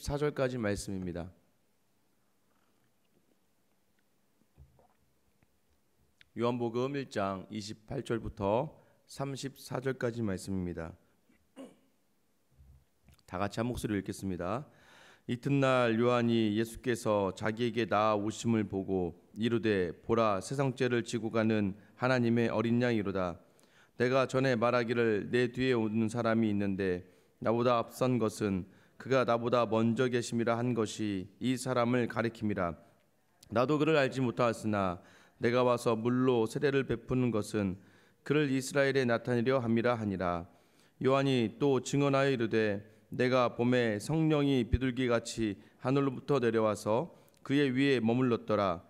34절까지 말씀입니다. 요한복음 1장 28절부터 34절까지 말씀입니다. 다 같이 한 목소리로 읽겠습니다. 이튿날 요한이 예수께서 자기에게 나아오심을 보고 이르되 보라 세상 죄를 지고 가는 하나님의 어린 양이로다. 내가 전에 말하기를 내 뒤에 오는 사람이 있는데 나보다 앞선 것은 그가 나보다 먼저 계심이라 한 것이 이 사람을 가리킴이라. 나도 그를 알지 못하였으나 내가 와서 물로 세례를 베푸는 것은 그를 이스라엘에 나타내려 함이라 하니라. 요한이 또 증언하여 이르되 내가 봄에 성령이 비둘기같이 하늘로부터 내려와서 그의 위에 머물렀더라.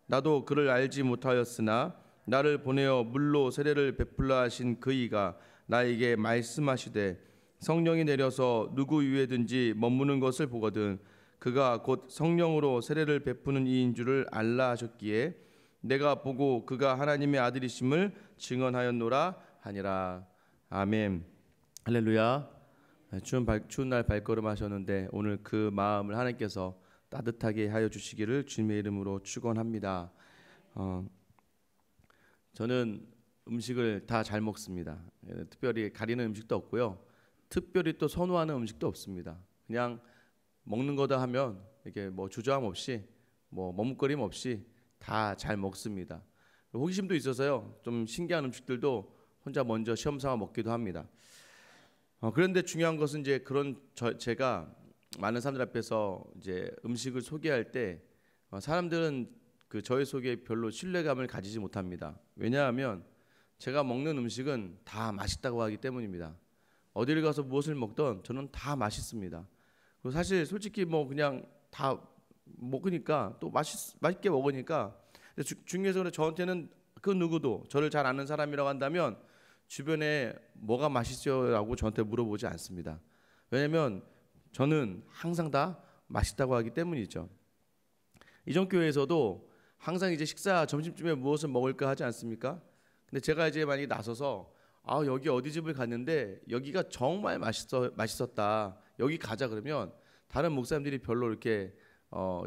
나도 그를 알지 못하였으나 나를 보내어 물로 세례를 베풀라 하신 그이가 나에게 말씀하시되 성령이 내려서 누구 위에든지 머무는 것을 보거든 그가 곧 성령으로 세례를 베푸는 이인 줄을 알라 하셨기에 내가 보고 그가 하나님의 아들이심을 증언하였노라 하니라. 아멘. 할렐루야. 추운 날 발걸음 하셨는데 오늘 그 마음을 하나님께서 따뜻하게 하여 주시기를 주님의 이름으로 축원합니다. 저는 음식을 다 잘 먹습니다. 특별히 가리는 음식도 없고요. 특별히 또 선호하는 음식도 없습니다. 그냥 먹는 거다 하면 이렇게 뭐 주저함 없이 뭐 머뭇거림 없이 다 잘 먹습니다. 호기심도 있어서요. 좀 신기한 음식들도 혼자 먼저 시험 삼아 먹기도 합니다. 그런데 중요한 것은 이제 제가 많은 사람들 앞에서 이제 음식을 소개할 때 사람들은 그 저의 소개에 별로 신뢰감을 가지지 못합니다. 왜냐하면 제가 먹는 음식은 다 맛있다고 하기 때문입니다. 어디를 가서 무엇을 먹던 저는 다 맛있습니다. 그리고 사실 솔직히 뭐 그냥 다 먹으니까 또 맛있게 먹으니까 중요해서 저한테는 그 누구도 저를 잘 아는 사람이라고 한다면 주변에 뭐가 맛있어요라고 저한테 물어보지 않습니다. 왜냐하면 저는 항상 다 맛있다고 하기 때문이죠. 이전 교회에서도 항상 이제 점심쯤에 무엇을 먹을까 하지 않습니까? 근데 제가 이제 만약에 나서서 여기 어디 집을 갔는데 여기가 정말 맛있었다. 여기 가자 그러면 다른 목사님들이 별로 이렇게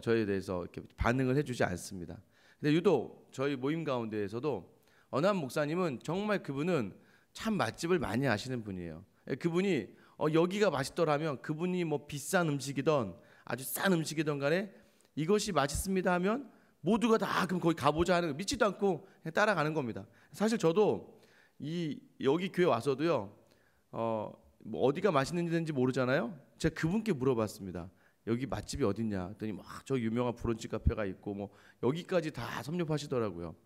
저에 대해서 이렇게 반응을 해주지 않습니다. 근데 유독 저희 모임 가운데에서도 어느 한 목사님은 정말 그분은 참 맛집을 많이 아시는 분이에요. 그분이 여기가 맛있더라면 그분이 뭐 비싼 음식이든 아주 싼 음식이든 간에 이것이 맛있습니다 하면 모두가 다 그럼 거기 가보자 하는 믿지도 않고 그냥 따라가는 겁니다. 사실 저도 여기 교회 와서도요 뭐 어디가 맛있는지 모르잖아요. 제가 그분께 물어봤습니다. 여기 맛집이 어딨냐 했더니 막 저 유명한 브런치 카페가 있고 뭐 여기까지 다 섭렵하시더라고요.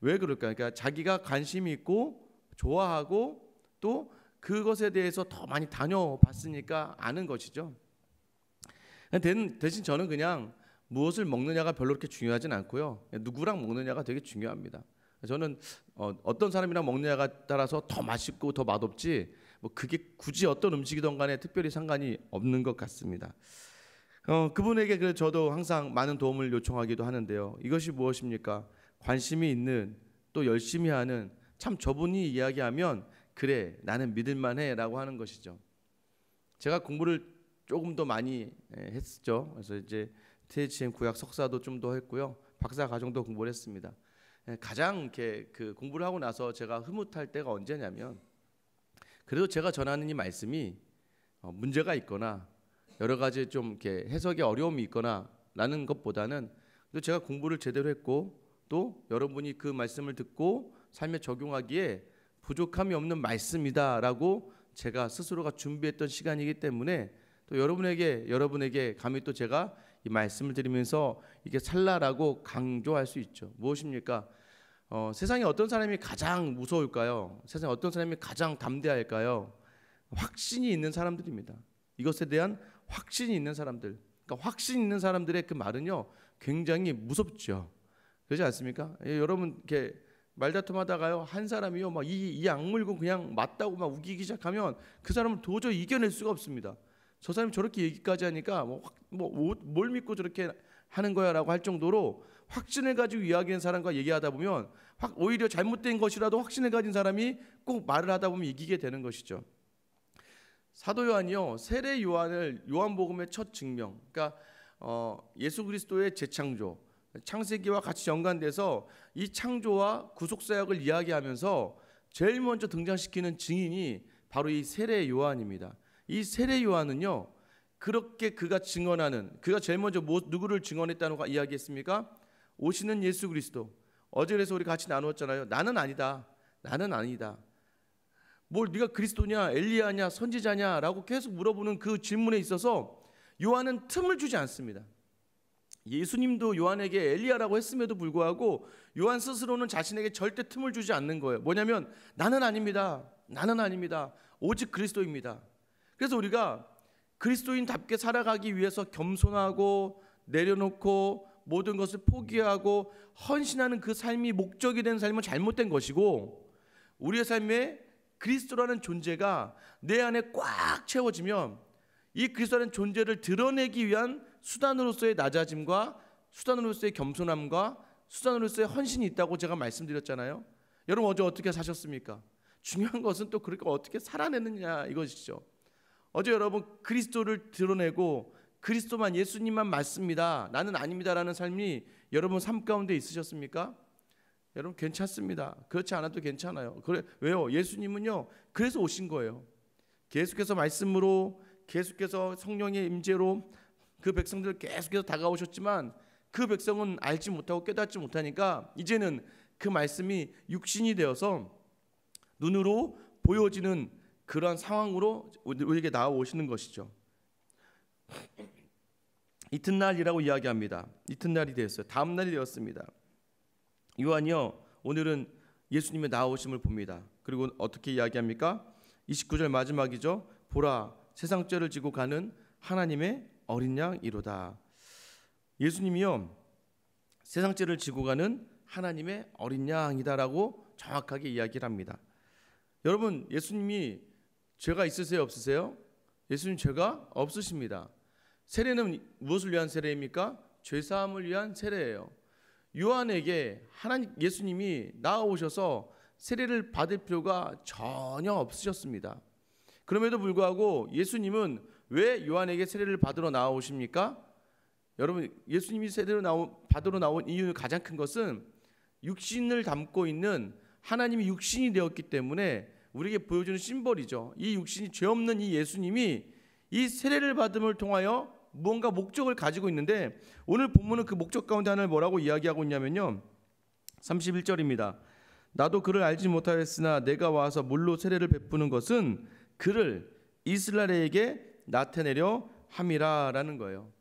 왜 그럴까? 그러니까 자기가 관심이 있고 좋아하고 또 그것에 대해서 더 많이 다녀봤으니까 아는 것이죠. 대신 저는 그냥 무엇을 먹느냐가 별로 그렇게 중요하진 않고요. 누구랑 먹느냐가 되게 중요합니다. 저는 어떤 사람이랑 먹느냐가 따라서 더 맛있고 더 맛없지 뭐 그게 굳이 어떤 음식이든 간에 특별히 상관이 없는 것 같습니다. 그분에게 저도 항상 많은 도움을 요청하기도 하는데요. 이것이 무엇입니까? 관심이 있는 또 열심히 하는 참 저분이 이야기하면 그래 나는 믿을만해 라고 하는 것이죠. 제가 공부를 조금 더 많이 했죠. 그래서 이제 THM 구약 석사도 좀 더 했고요. 박사 과정도 공부를 했습니다. 가장 이렇게 그 공부를 하고 나서 제가 흐뭇할 때가 언제냐면 그래도 제가 전하는 이 말씀이 문제가 있거나 여러 가지 좀 이렇게 해석에 어려움이 있거나 라는 것보다는 제가 공부를 제대로 했고 또 여러분이 그 말씀을 듣고 삶에 적용하기에 부족함이 없는 말씀이다라고 제가 스스로가 준비했던 시간이기 때문에 또 여러분에게 감히 또 제가 이 말씀을 드리면서 이게 살라라고 강조할 수 있죠. 무엇입니까? 세상에 어떤 사람이 가장 무서울까요? 세상에 어떤 사람이 가장 담대할까요? 확신이 있는 사람들입니다. 이것에 대한 확신이 있는 사람들. 그러니까 확신 있는 사람들의 그 말은요 굉장히 무섭죠. 그렇지 않습니까? 여러분 이렇게 말다툼하다가요 한 사람이요 막 이 악물고 그냥 맞다고 막 우기기 시작하면 그 사람을 도저히 이겨낼 수가 없습니다. 저 사람이 저렇게 얘기까지 하니까 뭘 믿고 저렇게 하는 거야라고 할 정도로 확신을 가지고 이야기하는 사람과 얘기하다 보면 오히려 잘못된 것이라도 확신을 가진 사람이 꼭 말을 하다 보면 이기게 되는 것이죠. 사도 요한이요, 세례 요한을 요한복음의 첫 증명, 그러니까 예수 그리스도의 재창조, 창세기와 같이 연관돼서 이 창조와 구속사역을 이야기하면서 제일 먼저 등장시키는 증인이 바로 이 세례 요한입니다. 이 세례 요한은요, 그렇게 그가 증언하는, 그가 제일 먼저 누구를 증언했다고 이야기했습니까? 오시는 예수 그리스도. 어제 그래서 우리 같이 나누었잖아요. 나는 아니다, 나는 아니다. 뭘 네가 그리스도냐, 엘리야냐, 선지자냐라고 계속 물어보는 그 질문에 있어서 요한은 틈을 주지 않습니다. 예수님도 요한에게 엘리야라고 했음에도 불구하고 요한 스스로는 자신에게 절대 틈을 주지 않는 거예요. 뭐냐면 나는 아닙니다, 나는 아닙니다, 오직 그리스도입니다. 그래서 우리가 그리스도인답게 살아가기 위해서 겸손하고 내려놓고 모든 것을 포기하고 헌신하는 그 삶이 목적이 되는 삶은 잘못된 것이고, 우리의 삶에 그리스도라는 존재가 내 안에 꽉 채워지면 이 그리스도라는 존재를 드러내기 위한 수단으로서의 낮아짐과 수단으로서의 겸손함과 수단으로서의 헌신이 있다고 제가 말씀드렸잖아요. 여러분 어제 어떻게 사셨습니까? 중요한 것은 또 그렇게 어떻게 살아내느냐 이것이죠. 어제 여러분 그리스도를 드러내고 그리스도만, 예수님만 맞습니다, 나는 아닙니다라는 삶이 여러분 삶 가운데 있으셨습니까? 여러분 괜찮습니다. 그렇지 않아도 괜찮아요. 그래, 왜요? 예수님은요 그래서 오신 거예요. 계속해서 말씀으로, 계속해서 성령의 임재로 그 백성들 계속해서 다가오셨지만 그 백성은 알지 못하고 깨닫지 못하니까 이제는 그 말씀이 육신이 되어서 눈으로 보여지는 그러한 상황으로 우리에게 나아오시는 것이죠. 이튿날이라고 이야기합니다. 이튿날이 되었어요. 다음 날이 되었습니다. 요한이요, 오늘은 예수님의 나오심을 봅니다. 그리고 어떻게 이야기합니까? 29절 마지막이죠. 보라, 세상 죄를 지고 가는 하나님의 어린 양이로다. 예수님이요, 세상 죄를 지고 가는 하나님의 어린 양이다라고 정확하게 이야기를 합니다. 여러분, 예수님이 죄가 있으세요, 없으세요? 예수님 죄가 없으십니다. 세례는 무엇을 위한 세례입니까? 죄사함을 위한 세례예요. 요한에게 예수님이 나아오셔서 세례를 받을 필요가 전혀 없으셨습니다. 그럼에도 불구하고 예수님은 왜 요한에게 세례를 받으러 나아오십니까? 여러분, 예수님이 세례를 받으러 나온 이유 가장 큰 것은 육신을 담고 있는 하나님이 육신이 되었기 때문에 우리에게 보여주는 심벌이죠. 이 육신이 죄 없는 이 예수님이 이 세례를 받음을 통하여 무언가 목적을 가지고 있는데, 오늘 본문은 그 목적 가운데 하나를 뭐라고 이야기하고 있냐면요, 31절입니다. 나도 그를 알지 못하였으나 내가 와서 물로 세례를 베푸는 것은 그를 이스라엘에게 나타내려 함이라라는 거예요.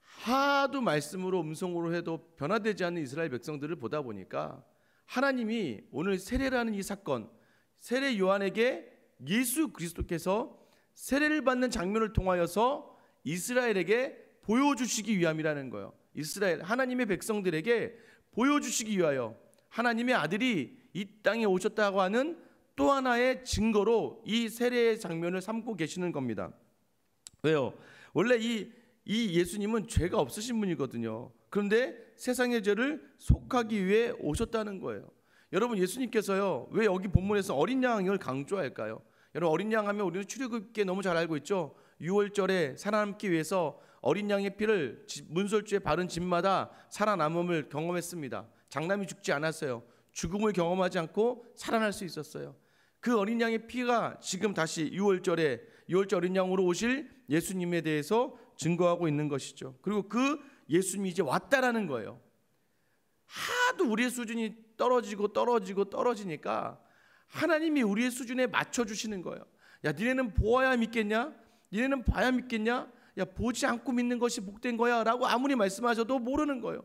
하도 말씀으로 음성으로 해도 변화되지 않는 이스라엘 백성들을 보다 보니까 하나님이 오늘 세례라는 이 사건, 세례 요한에게 예수 그리스도께서 세례를 받는 장면을 통하여서 이스라엘에게 보여주시기 위함이라는 거예요. 이스라엘 하나님의 백성들에게 보여주시기 위하여 하나님의 아들이 이 땅에 오셨다고 하는 또 하나의 증거로 이 세례의 장면을 삼고 계시는 겁니다. 왜요? 원래 이 예수님은 죄가 없으신 분이거든요. 그런데 세상의 죄를 속하기 위해 오셨다는 거예요. 여러분, 예수님께서요 왜 여기 본문에서 어린 양을 강조할까요? 여러분, 어린 양 하면 우리는 출애굽기에 너무 잘 알고 있죠. 6월절에 살아남기 위해서 어린 양의 피를 문설주에 바른 집마다 살아남음을 경험했습니다. 장남이 죽지 않았어요. 죽음을 경험하지 않고 살아날 수 있었어요. 그 어린 양의 피가 지금 다시 6월절 어린 양으로 오실 예수님에 대해서 증거하고 있는 것이죠. 그리고 그 예수님이 이제 왔다라는 거예요. 하도 우리의 수준이 떨어지니까 하나님이 우리의 수준에 맞춰주시는 거예요. 야, 니네는 보아야 믿겠냐? 니네는 봐야 믿겠냐? 야, 보지 않고 믿는 것이 복된 거야 라고 아무리 말씀하셔도 모르는 거예요.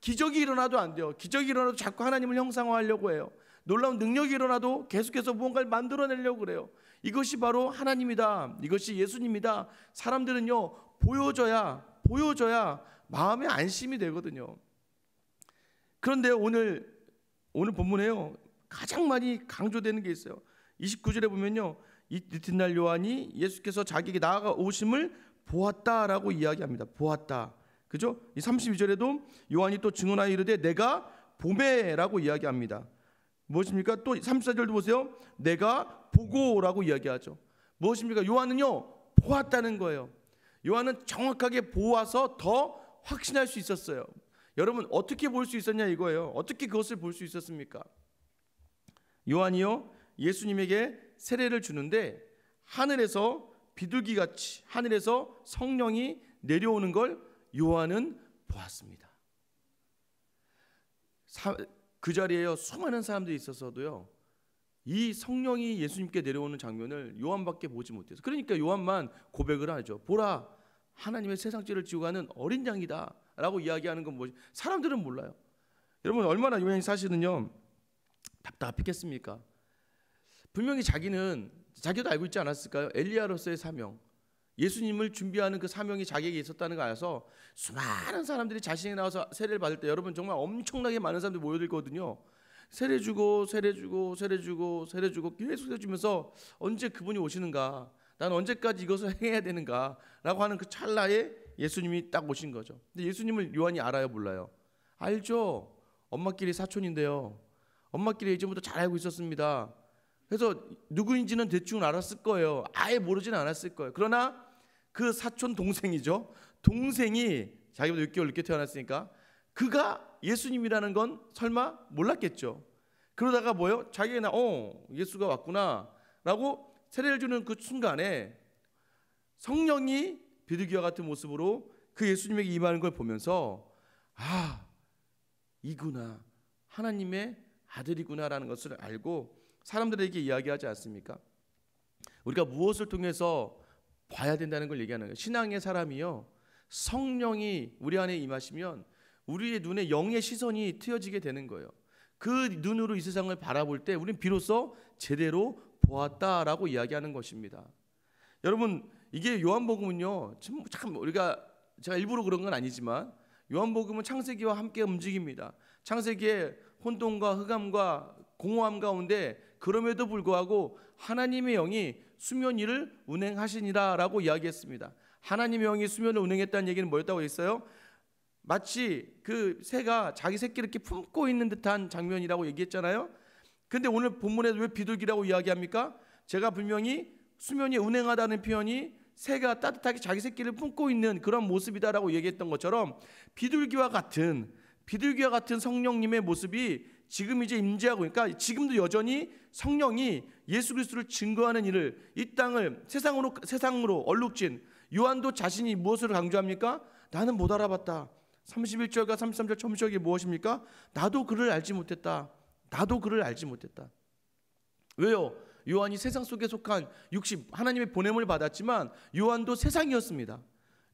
기적이 일어나도 안 돼요. 기적이 일어나도 자꾸 하나님을 형상화하려고 해요. 놀라운 능력이 일어나도 계속해서 무언가를 만들어내려고 그래요. 이것이 바로 하나님이다, 이것이 예수님이다. 사람들은요 보여줘야 마음의 안심이 되거든요. 그런데 오늘 본문에요 가장 많이 강조되는 게 있어요. 29절에 보면요, 이튿날 요한이 예수께서 자기에게 나아가 오심을 보았다라고 이야기합니다. 보았다, 그죠? 이 32절에도 요한이 또 증언하여 이르되 내가 보매라고 이야기합니다. 무엇입니까? 또 34절도 보세요. 내가 보고라고 이야기하죠. 무엇입니까? 요한은요 보았다는 거예요. 요한은 정확하게 보아서 더 확신할 수 있었어요. 여러분 어떻게 볼 수 있었냐 이거예요. 어떻게 그것을 볼 수 있었습니까? 요한이요 예수님에게 세례를 주는데 하늘에서 비둘기같이 하늘에서 성령이 내려오는 걸 요한은 보았습니다. 그 자리에요 수많은 사람들이 있어서도요 이 성령이 예수님께 내려오는 장면을 요한밖에 보지 못해서, 그러니까 요한만 고백을 하죠. 보라, 하나님의 세상죄를 지고 가는 어린 양이다 라고 이야기하는 건 뭐지? 사람들은 몰라요. 여러분 얼마나 요한이 사실은요 답답했겠습니까? 분명히 자기도 알고 있지 않았을까요? 엘리야로서의 사명, 예수님을 준비하는 그 사명이 자기에게 있었다는 걸 알아서 수많은 사람들이 자신이 나와서 세례를 받을 때 여러분 정말 엄청나게 많은 사람들이 모여들거든요. 세례 주고 계속 세례 주면서 언제 그분이 오시는가, 난 언제까지 이것을 행해야 되는가 라고 하는 그 찰나에 예수님이 딱 오신 거죠. 근데 예수님을 요한이 알아요 몰라요? 알죠. 엄마끼리 사촌인데요, 엄마끼리 예전부터 잘 알고 있었습니다. 그래서 누구인지는 대충 알았을 거예요. 아예 모르지는 않았을 거예요. 그러나 그 사촌 동생이죠, 동생이 자기보다 6개월 늦게 태어났으니까 그가 예수님이라는 건 설마 몰랐겠죠. 그러다가 뭐요? 자기가 예수가 왔구나 라고 세례를 주는 그 순간에 성령이 비둘기와 같은 모습으로 그 예수님에게 임하는 걸 보면서 이구나, 하나님의 아들이구나라는 것을 알고 사람들에게 이야기하지 않습니까? 우리가 무엇을 통해서 봐야 된다는 걸 얘기하는 거예요. 신앙의 사람이요 성령이 우리 안에 임하시면 우리의 눈에 영의 시선이 트여지게 되는 거예요. 그 눈으로 이 세상을 바라볼 때 우리는 비로소 제대로 보았다라고 이야기하는 것입니다. 여러분 이게 요한복음은요 참 제가 일부러 그런 건 아니지만 요한복음은 창세기와 함께 움직입니다. 창세기에 혼돈과 흑암과 공허함 가운데 그럼에도 불구하고 하나님의 영이 수면 위를 운행하시니라 라고 이야기했습니다. 하나님의 영이 수면을 운행했다는 얘기는 뭐였다고 했어요? 마치 그 새가 자기 새끼를 이렇게 품고 있는 듯한 장면이라고 얘기했잖아요. 근데 오늘 본문에서 왜 비둘기라고 이야기합니까? 제가 분명히 수면이 운행하다는 표현이 새가 따뜻하게 자기 새끼를 품고 있는 그런 모습이다라고 얘기했던 것처럼 비둘기와 같은 성령님의 모습이 지금 이제 임재하고, 그러니까 지금도 여전히 성령이 예수 그리스도를 증거하는 일을 이 땅을 세상으로 얼룩진 요한도 자신이 무엇을 강조합니까? 나는 못 알아봤다. 31절과 33절 첨시역이 무엇입니까? 나도 그를 알지 못했다. 왜요? 요한이 세상 속에 속한 육신, 하나님의 보냄을 받았지만 요한도 세상이었습니다.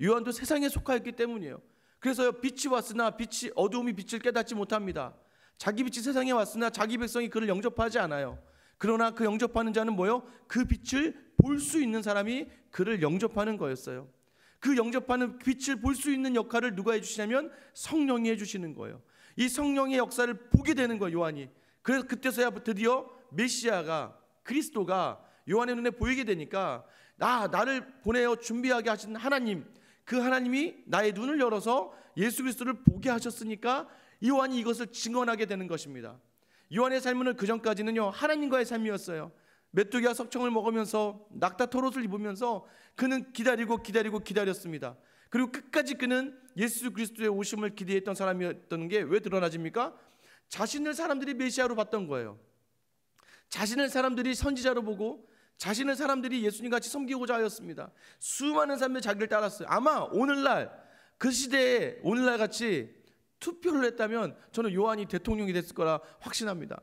요한도 세상에 속하였기 때문이에요. 그래서 빛이 왔으나 어두움이 빛을 깨닫지 못합니다. 자기 빛이 세상에 왔으나 자기 백성이 그를 영접하지 않아요. 그러나 그 영접하는 자는 뭐요? 그 빛을 볼 수 있는 사람이 그를 영접하는 거였어요. 그 영접하는 빛을 볼 수 있는 역할을 누가 해주시냐면 성령이 해주시는 거예요. 이 성령의 역사를 보게 되는 거예요 요한이. 그래서 그때서야 드디어 메시아가, 그리스도가 요한의 눈에 보이게 되니까 나를 보내어 준비하게 하신 하나님, 그 하나님이 나의 눈을 열어서 예수 그리스도를 보게 하셨으니까 요한이 이것을 증언하게 되는 것입니다. 요한의 삶은 그 전까지는요 하나님과의 삶이었어요. 메뚜기와 석청을 먹으면서 낙타 털옷을 입으면서 그는 기다렸습니다. 그리고 끝까지 그는 예수 그리스도의 오심을 기대했던 사람이었던 게 왜 드러나집니까? 자신을 사람들이 메시아로 봤던 거예요. 자신을 사람들이 선지자로 보고 자신을 사람들이 예수님같이 섬기고자 하였습니다. 수많은 사람들이 자기를 따랐어요. 아마 오늘날 그 시대에 오늘날 같이 투표를 했다면 저는 요한이 대통령이 됐을 거라 확신합니다.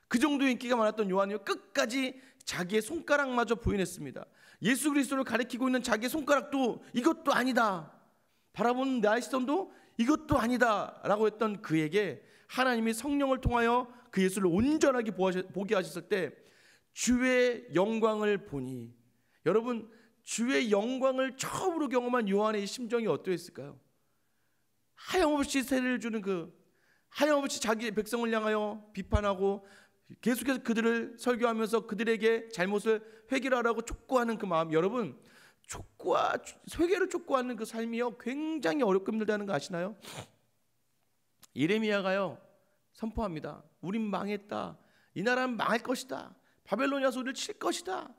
그 정도의 인기가 많았던 요한이요 끝까지 자기의 손가락마저 부인했습니다. 예수 그리스도를 가리키고 있는 자기의 손가락도 이것도 아니다, 바라보는 나의 시선도 이것도 아니다 라고 했던 그에게 하나님이 성령을 통하여 그 예수를 온전하게 보게 하셨을 때 주의 영광을 보니, 여러분 주의 영광을 처음으로 경험한 요한의 심정이 어떠했을까요? 하염없이 세례를 주는 하염없이 자기 백성을 향하여 비판하고 계속해서 그들을 설교하면서 그들에게 잘못을 회개하라고 촉구하는 그 마음, 여러분 회개를 촉구하는 그 삶이요 굉장히 어렵고 힘들다는 거 아시나요? 예레미야가요 선포합니다. 우린 망했다. 이 나라는 망할 것이다. 바벨로니아 소리를 칠 것이다.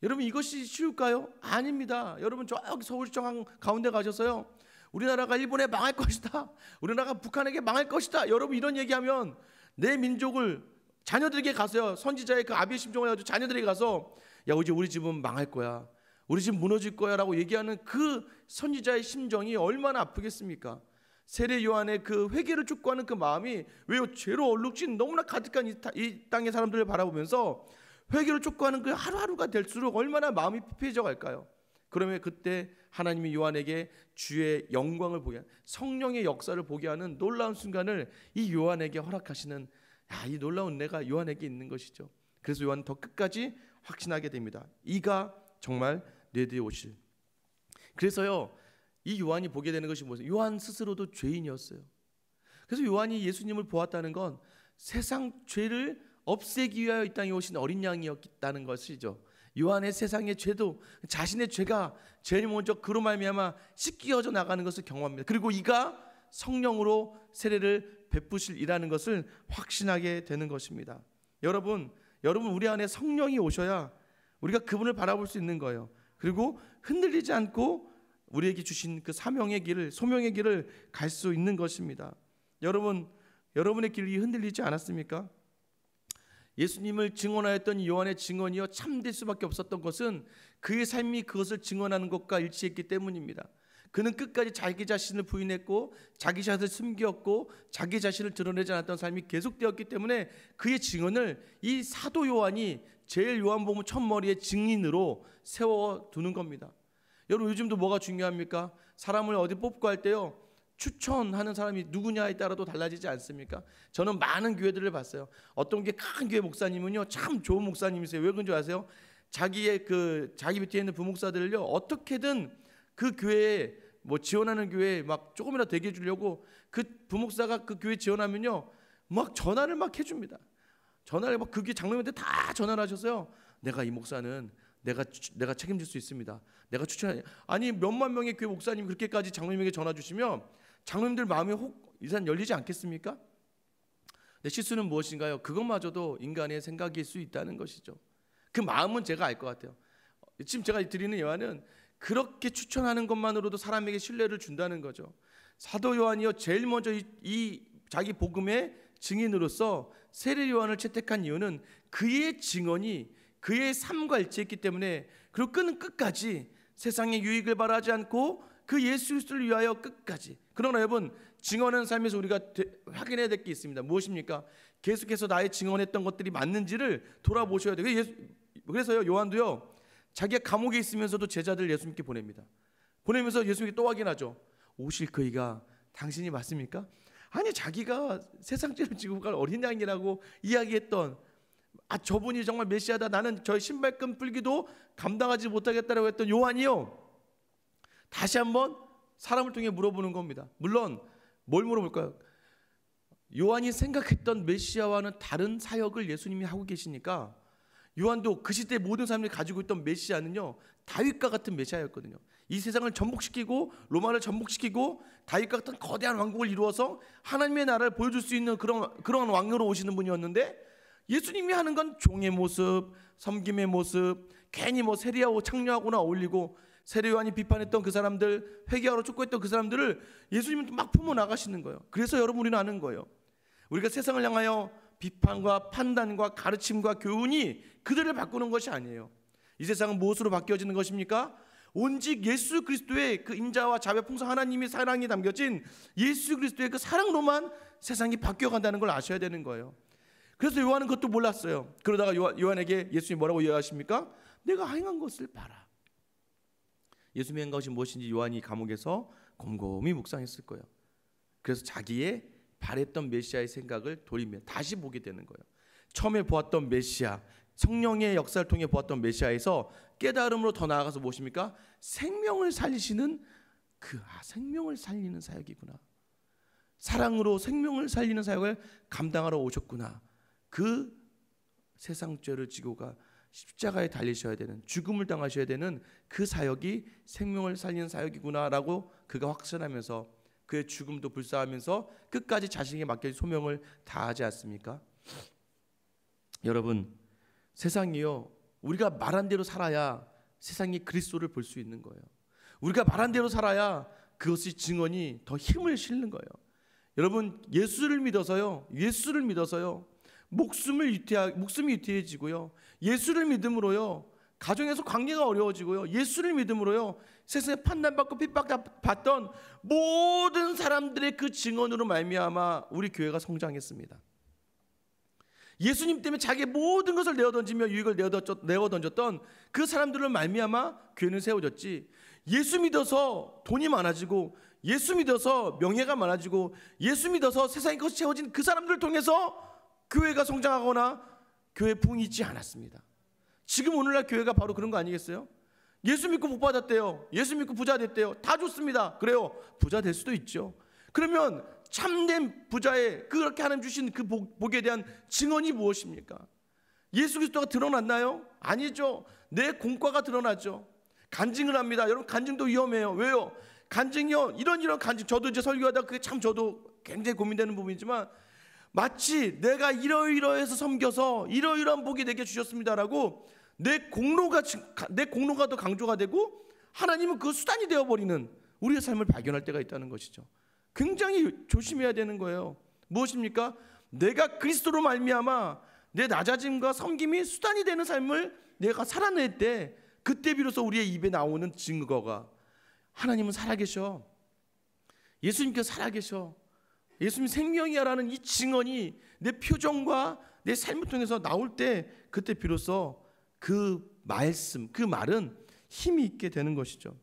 여러분 이것이 쉬울까요? 아닙니다. 여러분 저기 서울시청 가운데 가셔서요, 우리나라가 일본에 망할 것이다, 우리나라가 북한에게 망할 것이다, 여러분 이런 얘기하면 내 민족을 자녀들에게 가서요, 선지자의 그 아비의 심정을 가지고 자녀들에게 가서 야 이제 우리 집은 망할 거야, 우리 집 무너질 거야 라고 얘기하는 그 선지자의 심정이 얼마나 아프겠습니까? 세례 요한의 그 회개를 촉구하는 그 마음이 왜요? 죄로 얼룩진 너무나 가득한 이 땅의 사람들을 바라보면서 회개를 촉구하는 그 하루하루가 될수록 얼마나 마음이 피폐해져 갈까요? 그러면 그때 하나님이 요한에게 주의 영광을 보게 하는, 성령의 역사를 보게 하는 놀라운 순간을 이 요한에게 허락하시는, 이 놀라운 은혜가 요한에게 있는 것이죠. 그래서 요한은 더 끝까지 확신하게 됩니다. 이가 정말 내 뒤에 오실. 그래서요, 이 요한이 보게 되는 것이 무엇이에요? 요한 스스로도 죄인이었어요. 그래서 요한이 예수님을 보았다는 건 세상 죄를 없애기 위하여 이 땅에 오신 어린 양이었다는 것이죠. 요한의 세상의 죄도 자신의 죄가 제일 먼저 그로 말미암아 씻겨져 나가는 것을 경험합니다. 그리고 이가 성령으로 세례를 베푸실이라는 것을 확신하게 되는 것입니다. 여러분 우리 안에 성령이 오셔야 우리가 그분을 바라볼 수 있는 거예요. 그리고 흔들리지 않고 우리에게 주신 그 사명의 길을, 소명의 길을 갈 수 있는 것입니다. 여러분의 길이 흔들리지 않았습니까? 예수님을 증언하였던 요한의 증언이요 참될 수밖에 없었던 것은 그의 삶이 그것을 증언하는 것과 일치했기 때문입니다. 그는 끝까지 자기 자신을 부인했고 자기 자신을 숨겼고 자기 자신을 드러내지 않았던 삶이 계속되었기 때문에 그의 증언을 이 사도 요한이 제일 요한복음 첫머리의 증인으로 세워두는 겁니다. 여러분 요즘도 뭐가 중요합니까? 사람을 어디 뽑고 할 때요, 추천하는 사람이 누구냐에 따라도 달라지지 않습니까? 저는 많은 교회들을 봤어요. 어떤 게 큰 교회 목사님은요 참 좋은 목사님이세요. 왜 그런 줄 아세요? 자기 밑에 있는 부목사들을요 어떻게든 그 교회에 지원하는 교회에 막 조금이라도 되게 해주려고 그 부목사가 그 교회 지원하면요 막 전화를 막 해줍니다. 전화를 막 그 교회 장로님한테 다 전화를 하셔서요, 내가 이 목사는 내가 책임질 수 있습니다. 내가 추천해. 아니 몇만 명의 교회 목사님이 그렇게까지 장로님에게 전화 주시면 장로님들 마음이 혹 이산 열리지 않겠습니까? 근데 실수는 무엇인가요? 그것마저도 인간의 생각일 수 있다는 것이죠. 그 마음은 제가 알 것 같아요. 지금 제가 드리는 예화는 그렇게 추천하는 것만으로도 사람에게 신뢰를 준다는 거죠. 사도 요한이요 제일 먼저 이 자기 복음의 증인으로서 세례 요한을 채택한 이유는 그의 증언이 그의 삶과 일치했기 때문에, 그리고 그는 끝까지 세상의 유익을 바라지 않고 그 예수 그리스도를 위하여 끝까지. 그러나 여러분 증언하는 삶에서 우리가 확인해야 될 게 있습니다. 무엇입니까? 계속해서 나의 증언했던 것들이 맞는지를 돌아보셔야 돼요. 그래서요 요한도요 자기가 감옥에 있으면서도 제자들 예수 믿게 보냅니다. 보내면서 예수님께 또 확인하죠. 오실 그이가 당신이 맞습니까? 아니 자기가 세상 죄를 지고 갈 어린 양이라고 이야기했던 저분이 정말 메시아다, 나는 저의 신발끈 풀기도 감당하지 못하겠다라고 했던 요한이요 다시 한번 사람을 통해 물어보는 겁니다. 물론 뭘 물어볼까요? 요한이 생각했던 메시아와는 다른 사역을 예수님이 하고 계시니까 요한도 그 시대 모든 사람들이 가지고 있던 메시아는요 다윗과 같은 메시아였거든요. 이 세상을 전복시키고 로마를 전복시키고 다윗과 같은 거대한 왕국을 이루어서 하나님의 나라를 보여줄 수 있는 그런 왕으로 오시는 분이었는데, 예수님이 하는 건 종의 모습, 섬김의 모습, 괜히 세리하고 창녀하고나 어울리고 세례 요한이 비판했던 그 사람들, 회개하러 촉구했던 그 사람들을 예수님은 막 품어 나가시는 거예요. 그래서 여러분 우리는 아는 거예요. 우리가 세상을 향하여 비판과 판단과 가르침과 교훈이 그들을 바꾸는 것이 아니에요. 이 세상은 무엇으로 바뀌어지는 것입니까? 오직 예수 그리스도의 그 인자와 자비 풍성 하나님의 사랑이 담겨진 예수 그리스도의 그 사랑으로만 세상이 바뀌어간다는 걸 아셔야 되는 거예요. 그래서 요한은 그것도 몰랐어요. 그러다가 요한에게 예수님이 뭐라고 이야기하십니까? 내가 행한 것을 봐라. 예수님이 한 것이 무엇인지 요한이 감옥에서 곰곰이 묵상했을 거예요. 그래서 자기의 바랬던 메시아의 생각을 돌리며 다시 보게 되는 거예요. 처음에 보았던 메시아, 성령의 역사를 통해 보았던 메시아에서 깨달음으로 더 나아가서 무엇입니까? 생명을 살리시는 생명을 살리는 사역이구나. 사랑으로 생명을 살리는 사역을 감당하러 오셨구나. 그 세상 죄를 지고가 십자가에 달리셔야 되는, 죽음을 당하셔야 되는 그 사역이 생명을 살리는 사역이구나라고 그가 확신하면서 그의 죽음도 불사하면서 끝까지 자신에게 맡겨진 소명을 다하지 않습니까? 여러분 세상이요 우리가 말한 대로 살아야 세상이 그리스도를 볼 수 있는 거예요. 우리가 말한 대로 살아야 그것이 증언이 더 힘을 실는 거예요. 여러분, 예수를 믿어서요, 목숨이 유태해지고요, 예수를 믿음으로요, 가정에서 관계가 어려워지고요, 예수를 믿음으로요, 세상에 판단받고 핍박받던 모든 사람들의 그 증언으로 말미암아 우리 교회가 성장했습니다. 예수님 때문에 자기의 모든 것을 내어던지며 유익을 내어던졌던 그 사람들을 말미암아 교회는 세워졌지, 예수 믿어서 돈이 많아지고, 예수 믿어서 명예가 많아지고, 예수 믿어서 세상의 것이 채워진 그 사람들을 통해서 교회가 성장하거나 교회 부흥이 있지 않았습니다. 지금 오늘날 교회가 바로 그런 거 아니겠어요? 예수 믿고 복 받았대요, 예수 믿고 부자 됐대요. 다 좋습니다. 그래요, 부자 될 수도 있죠. 그러면 참된 부자의 그렇게 하나님 주신 그 복에 대한 증언이 무엇입니까? 예수 그리스도가 드러났나요? 아니죠. 내 공과가 드러나죠. 간증을 합니다. 여러분, 간증도 위험해요. 왜요? 간증이요, 이런 간증, 저도 이제 설교하다가 그게 참 저도 굉장히 고민되는 부분이지만, 마치 내가 이러이러해서 섬겨서 이러이러한 복이 내게 주셨습니다라고 내 공로가 더 강조가 되고, 하나님은 그 수단이 되어버리는 우리의 삶을 발견할 때가 있다는 것이죠. 굉장히 조심해야 되는 거예요. 무엇입니까? 내가 그리스도로 말미암아 내 낮아짐과 섬김이 수단이 되는 삶을 내가 살아낼 때, 그때 비로소 우리의 입에 나오는 증거가, 하나님은 살아계셔, 예수님께서 살아계셔, 예수님 생명이야라는 이 증언이 내 표정과 내 삶을 통해서 나올 때, 그때 비로소 그 말씀, 그 말은 힘이 있게 되는 것이죠.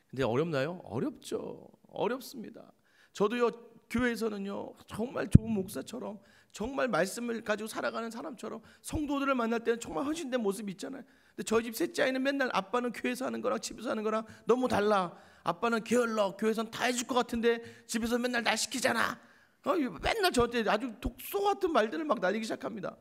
근데 어렵나요? 어렵죠. 어렵습니다. 저도요, 교회에서는요, 정말 좋은 목사처럼, 정말 말씀을 가지고 살아가는 사람처럼 성도들을 만날 때는 정말 헌신된 모습이 있잖아요. 근데 저희 집 셋째 아이는 맨날 아빠는 교회에서 하는 거랑 집에서 하는 거랑 너무 달라, 아빠는 게을러, 교회에선 다 해줄 것 같은데 집에서 맨날 날 시키잖아, 맨날 저한테 아주 독소 같은 말들을 막 날리기 시작합니다.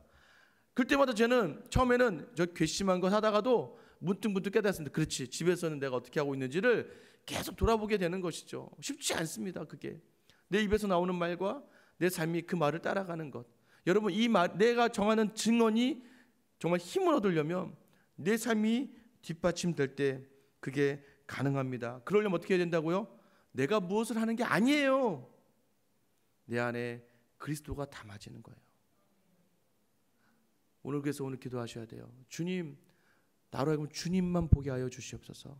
그때마다 저는 처음에는 저 괘씸한 거 하다가도 문득 깨닫습니다. 그렇지, 집에서는 내가 어떻게 하고 있는지를 계속 돌아보게 되는 것이죠. 쉽지 않습니다. 그게 내 입에서 나오는 말과 내 삶이 그 말을 따라가는 것. 여러분, 이 말, 내가 정하는 증언이 정말 힘을 얻으려면 내 삶이 뒷받침될 때 그게 가능합니다. 그러려면 어떻게 해야 된다고요? 내가 무엇을 하는 게 아니에요. 내 안에 그리스도가 담아지는 거예요. 그래서 오늘 기도하셔야 돼요. 주님, 나로 하여금 주님만 보게 하여 주시옵소서.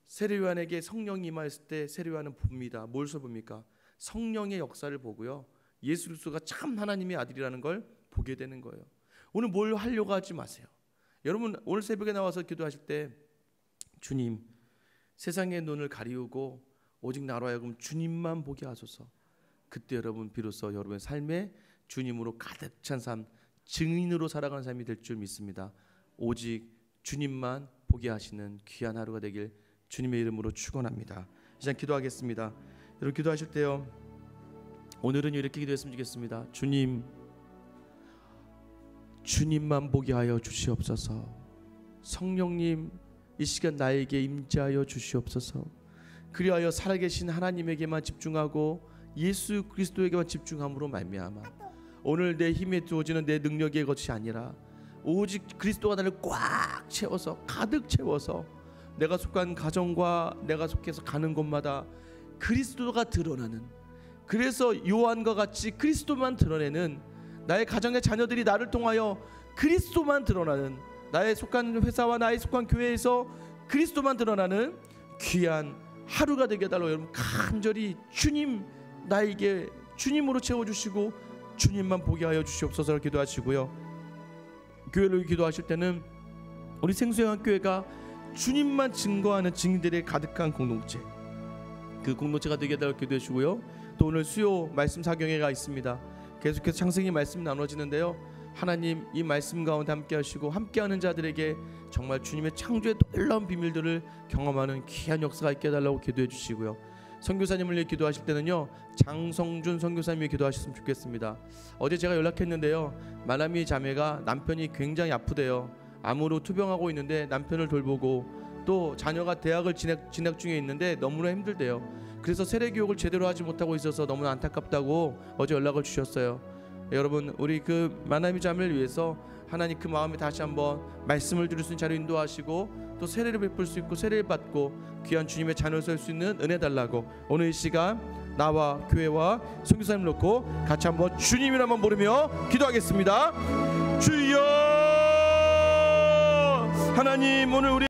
세례요한에게 성령이 임하였을 때 세례요한은 봅니다. 뭘서 봅니까? 성령의 역사를 보고요, 예수 그리스도가 참 하나님의 아들이라는 걸 보게 되는 거예요. 오늘 뭘 하려고 하지 마세요. 여러분, 오늘 새벽에 나와서 기도하실 때, 주님, 세상의 눈을 가리우고 오직 나로 하여금 주님만 보게 하소서. 그때 여러분 비로소 여러분의 삶에 주님으로 가득 찬 삶, 증인으로 살아가는 삶이 될 줄 믿습니다. 오직 주님만 보게 하시는 귀한 하루가 되길 주님의 이름으로 축원합니다. 이 시간 기도하겠습니다. 여러분, 기도하실 때요, 오늘은 이렇게 기도했으면 좋겠습니다. 주님, 주님만 보게 하여 주시옵소서. 성령님, 이 시간 나에게 임재하여 주시옵소서. 그리하여 살아계신 하나님에게만 집중하고 예수 그리스도에게만 집중함으로 말미암아 오늘 내 힘에 주어지는 내 능력의 것이 아니라 오직 그리스도가 나를 꽉 채워서, 가득 채워서 내가 속한 가정과 내가 속해서 가는 곳마다 그리스도가 드러나는, 그래서 요한과 같이 그리스도만 드러내는, 나의 가정의 자녀들이 나를 통하여 그리스도만 드러나는, 나의 속한 회사와 나의 속한 교회에서 그리스도만 드러나는 귀한 하루가 되게 해달라고 여러분 간절히 주님, 나에게 주님으로 채워주시고 주님만 보게 하여 주시옵소서 기도하시고요. 교회를 기도하실 때는 우리 생수영학교회가 주님만 증거하는 증인들의 가득한 공동체, 그 공동체가 되게 해달라고 기도해 주시고요. 또 오늘 수요 말씀 사경회가 있습니다. 계속해서 창세기 말씀 나눠지는데요, 하나님 이 말씀 가운데 함께 하시고 함께하는 자들에게 정말 주님의 창조의 놀라운 비밀들을 경험하는 귀한 역사가 있게 해달라고 기도해 주시고요. 선교사님을 위해 기도하실 때는요, 장성준 선교사님이 기도하셨으면 좋겠습니다. 어제 제가 연락했는데요, 마나미 자매가 남편이 굉장히 아프대요. 암으로 투병하고 있는데 남편을 돌보고 또 자녀가 대학을 진학 중에 있는데 너무나 힘들대요. 그래서 세례교육을 제대로 하지 못하고 있어서 너무나 안타깝다고 어제 연락을 주셨어요. 여러분, 우리 그 마나미 자매를 위해서 하나님 그 마음에 다시 한번 말씀을 들을 수 있는 자료 인도하시고 또 세례를 베풀 수 있고 세례를 받고 귀한 주님의 자녀로 설 수 있는 은혜 달라고 오늘 이 시간 나와 교회와 선교사님 놓고 같이 한번 주님이라 한번 부르며 기도하겠습니다. 주여 하나님 오늘 우리